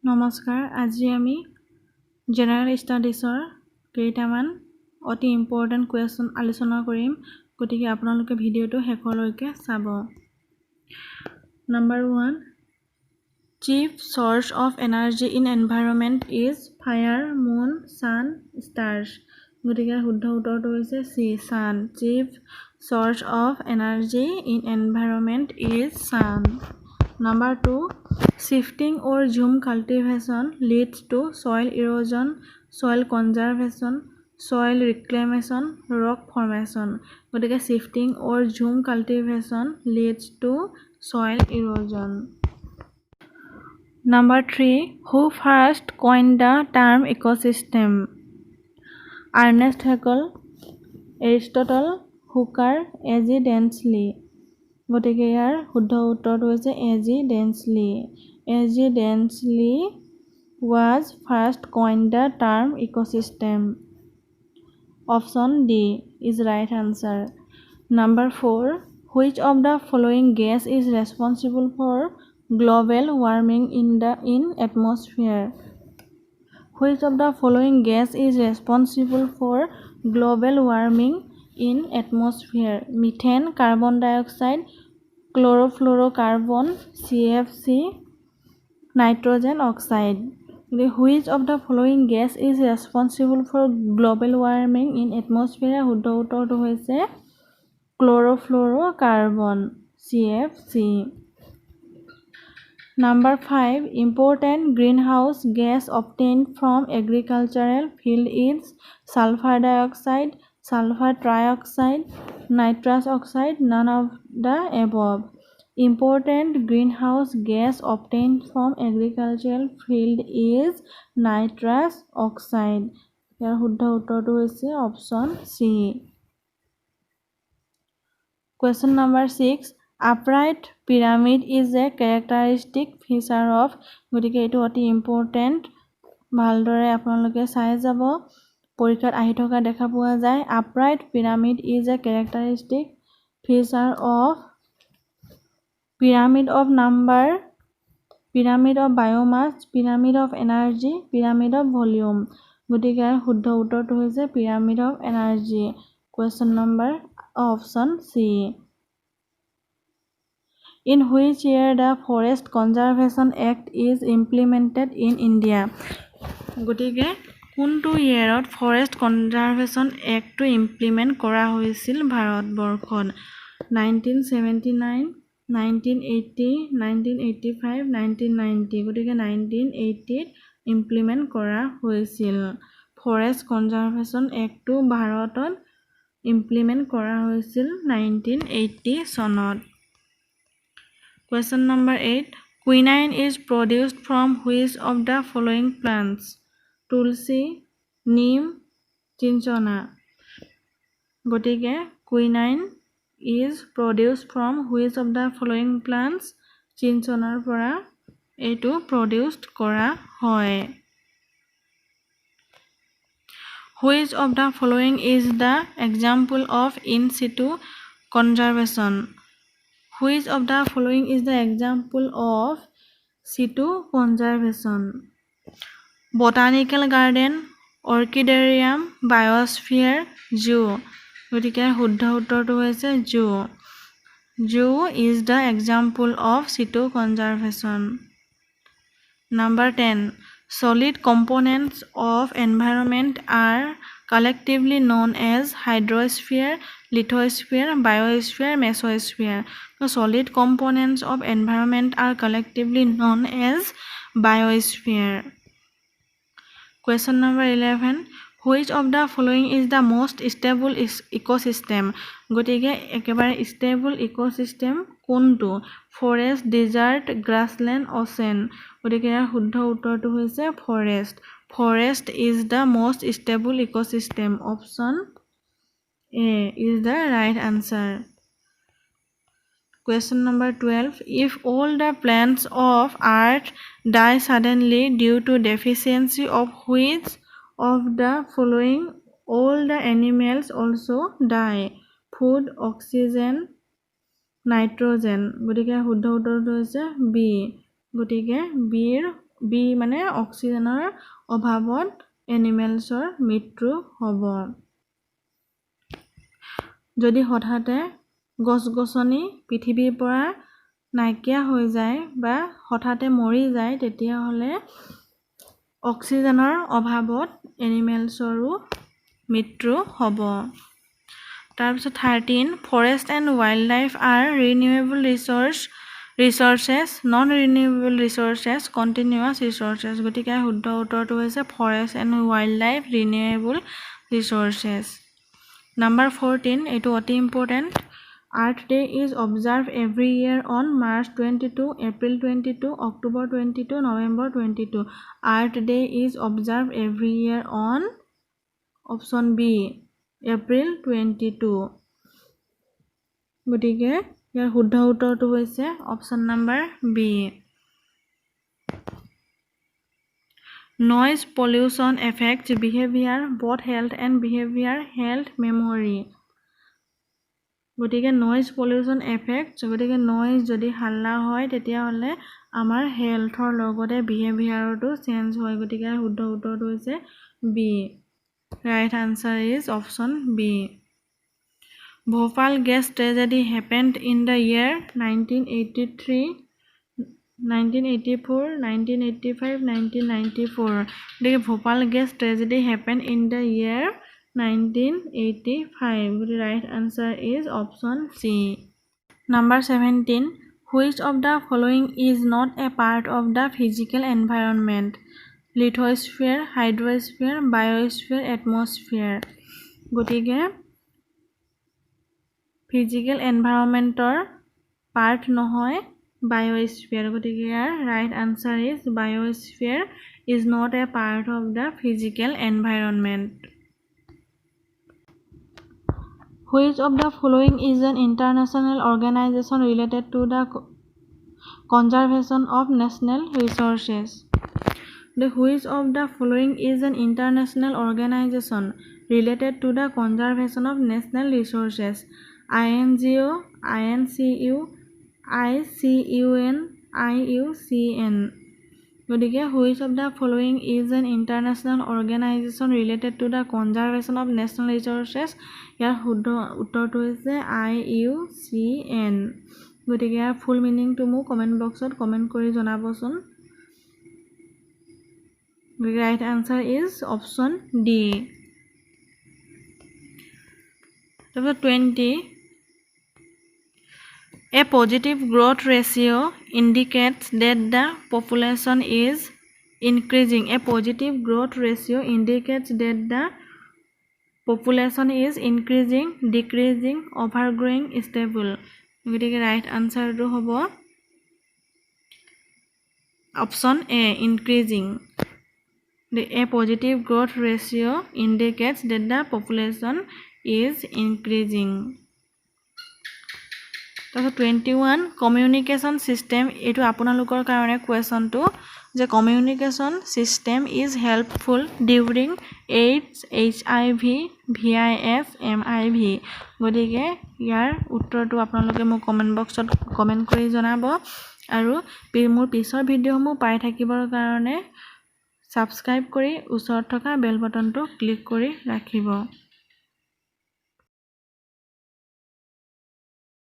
নমস্কাৰ আজি আমি জেনাৰেল ষ্টাডিজৰ কেইটামান অতি ইম্পৰ্টেন্ট কুৱেশ্যন আলোচনা কৰিম গতিকে আপোনালোকে ভিডিওটো শেষলৈকে চাব number 1 chief source of energy in environment is fire moon sun stars গতিকে শুদ্ধ উত্তৰটো হৈছে C sun chief source of energy in environment is sun Number 2, shifting or zoom cultivation leads to soil erosion, soil conservation, soil reclamation, rock formation. গতিকে shifting or zoom cultivation leads to soil erosion. Number 3, who first coined the term ecosystem? Ernest Haeckel, Aristotle, Hooker, A.G. Densley. গতিকে ইয়াৰ শুদ্ধ উত্তৰটো হৈছে A.G. Densley. A.G. Densley was first coined the term ecosystem. Option D is right answer. Number 4. Which of the following gas is responsible for global warming in atmosphere? Which of the following gas is responsible for global warming in atmosphere? Methane, carbon dioxide, chlorofluorocarbon, CFC, nitrogen oxide. Which of the following gas is responsible for global warming in atmosphere? শুদ্ধ উত্তৰটো হৈছে chlorofluorocarbon, CFC. Number 5. Important greenhouse gas obtained from agricultural field is sulfur dioxide, sulfur trioxide, nitrous oxide, none of the above. Important greenhouse gas obtained from agricultural field is nitrous oxide. ইয়াৰ শুদ্ধ উত্তৰটো হৈছে option C. Question number 6. Upright pyramid is a characteristic feature of গতিকে এইটো অতি important ভালদৰে আপোনালোকে চাই যাব পৰীক্ষাত আহি থকা দেখা পোৱা যায় upright pyramid is a characteristic feature of pyramid of number, pyramid of biomass, pyramid of energy, pyramid of volume গতিকে শুদ্ধ উত্তৰটো হৈছে pyramid of energy. Question number option C. In which year the Forest Conservation Act is implemented in India? গতিকে কোনটো ইয়াৰত Forest Conservation Act টো implement কৰা হৈছিল ভাৰতবৰ্ষত 1979, 1980, 1985, 1990 গতিকে 1980 ইমপ্লিমেন্ট কৰা হৈছিল Forest Conservation Act টো ভাৰতত ইমপ্লিমেন্ট কৰা হৈছিল 1980 চনত Question number 8. Quinine is produced from which of the following plants? Tulsi, neem, chinchona. গতিকে quinine is produced from which of the following plants? Chinchonar পৰা এইটো produced কৰা হয়. Which of the following is the example of in situ conservation? Which of the following is the example of situ conservation? Botanical garden, orchidarium, biosphere, zoo. গতিকে শুদ্ধ উত্তৰটো হৈছে zoo. Zoo is the example of situ conservation. Number 10. Solid components of environment are collectively known as hydrosphere, lithosphere, biosphere, mesosphere. The solid components of environment are collectively known as biosphere. Question number 11. Which of the following is the most stable ecosystem? গতিকে একেবাৰে stable ecosystem কোনটো? Forest, desert, grassland, ocean. গতিকে ইয়াৰ শুদ্ধ উত্তৰটো হৈছে forest. Forest is the most stable ecosystem. Option A is the right answer. Question number 12. If all the plants of earth die suddenly due to deficiency of which of the following all the animals also die? Food, oxygen, nitrogen. গতিকে শুদ্ধ উত্তৰটো হৈছে B. গতিকে B ৰ B মানে অক্সিজেনৰ অভাৱত এনিমেলছৰ মৃত্যু হ'ব যদি হঠাতে গছ-গছনি পৃথিৱীৰ পৰা নাইকিয়া হৈ যায় বা হঠাতে মৰি যায় তেতিয়াহ'লে অক্সিজেনৰ অভাৱত এনিমেলছৰো মৃত্যু হ'ব তাৰপিছত 13 forest and wild life or renewable resources non renewable resources continuous resources গতিকে শুদ্ধ উত্তৰটো হৈছে forest and wild life renewable resources number 14 এইটো অতি important Earth Day is observe every year on March 22 April 22 October 22 November 22 Earth Day is observe every year on option B April 22 গতিকে ইয়াৰ শুদ্ধ উত্তৰটো হৈছে option number B noise pollution effects behaviour both health and behaviour health memory গতিকে noise pollution effects গতিকে noise যদি হাল্লা হয় তেতিয়াহ'লে আমাৰ হেল্থৰ লগতে বিহেভিয়াৰটো চেঞ্জ হয় গতিকে শুদ্ধ উত্তৰটো হৈছে B right answer is option B Bhopal gas tragedy happened in the year 1983 1984 1985 1994 গতিকে Bhopal gas tragedy happened in the year 1985 the right answer is option C number 17 which of the following is not a part of the physical environment lithosphere hydrosphere biosphere atmosphere গতিকে physical environmentor part নহয় biosphere গতিকে ইয়াৰ right answer is biosphere is not a part of the physical environment Which of the following is an international organization related to the conservation of national resources? Which of the following is an international organization related to the conservation of national resources? INGO, INCU, ICUN, IUCN. গতিকে which of the following is an international organization related to the conservation of national resources ইয়াৰ শুদ্ধ উত্তৰটো হৈছে IUCN গতিকে ইয়াৰ ফুল মিনিংটো মোক comment বক্সত comment কৰি জনাবচোন The right answer is option D. Number 20 A positive growth ratio indicates that the population is increasing. A positive growth ratio indicates that the population is increasing, decreasing, overgrowing, stable. গতিকে right answer টো হ'ব option A increasing. A positive growth ratio indicates that the population is increasing. 21 communication system এইটো আপোনালোকৰ কাৰণে কোৱেশ্যনটো যে communication system is helpful during AIDS, HIV, VIF, MIV গতিকে ইয়াৰ উত্তৰটো আপোনালোকে মোক কমেন্ট বক্সত কমেন্ট কৰি জনাব আৰু মোৰ পিছৰ ভিডিঅ'সমূহ পাই থাকিবৰ কাৰণে সাবস্ক্ৰাইব কৰি ওচৰত থকা বেল বটনটো ক্লিক কৰি ৰাখিব